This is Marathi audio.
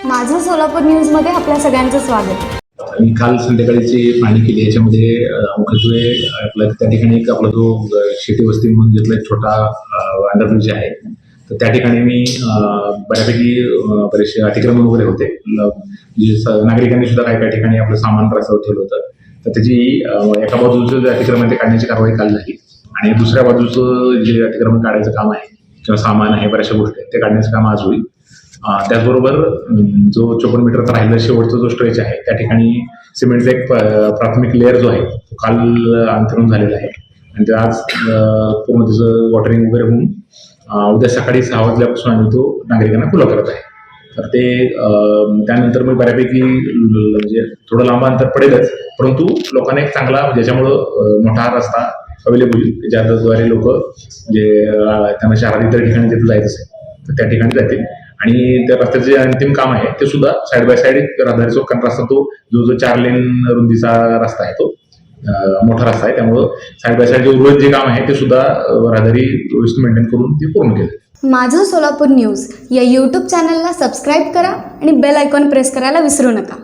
माझं सोलापूर न्यूजमध्ये आपल्या सगळ्यांचं स्वागत. मी काल संध्याकाळीची पाहणी केली. याच्यामध्ये मुख्यत्वे आपल्या त्या ठिकाणी एक आपला जो शेती वस्ती म्हणून घेतला एक छोटा अंडरब्रिज आहे, तर त्या ठिकाणी मी बरेचसे अतिक्रमण वगैरे होते. नागरिकांनी सुद्धा काही काही ठिकाणी आपलं सामान रस्त्यावर ठेवलं होतं, तर त्याची एका बाजूचं जे अतिक्रमण ते काढण्याची कारवाई काल झाली आणि दुसऱ्या बाजूचं जे अतिक्रमण काढायचं काम आहे किंवा सामान आहे, बऱ्याचशा गोष्टी आहेत, ते काढण्याचं काम आज होईल. त्याचबरोबर जो 54 मीटरचा राहिलेला शेवटचा जो स्ट्रेच आहे त्या ठिकाणी सिमेंटचा एक प्राथमिक लेअर जो आहे तो काल अंतरण झालेला आहे आणि ते आज पूर्ण त्याचं वॉटरिंग वगैरे होऊन उद्या सकाळी 6 वाजल्यापासून आम्ही तो नागरिकांना खुला करत आहे. तर ते त्यानंतर मग बऱ्यापैकी म्हणजे थोडं लांब अंतर पडेलच, परंतु लोकांना एक चांगला ज्याच्यामुळं मोठा रस्ता अवेलेबल होईल, ज्याद्वारे लोक जे त्यांना शहरात इतर ठिकाणी तिथं जायचं असेल तर त्या ठिकाणी जातील. आणि त्या रस्त्याचं जे अंतिम काम आहे ते सुद्धा साईड बाय साईड रहदारी चौकान रस्ता तो जो 4 लेन रुंदीचा रस्ता आहे तो मोठा रस्ता आहे, त्यामुळं साईड बाय साईड जे उर्वरित जे काम आहे ते सुद्धा रहदारी व्यवस्थित मेंटेन करून ते पूर्ण केलं. माझं सोलापूर न्यूज या यूट्यूब चॅनलला सबस्क्राईब करा आणि बेल आयकॉन प्रेस करायला विसरू नका.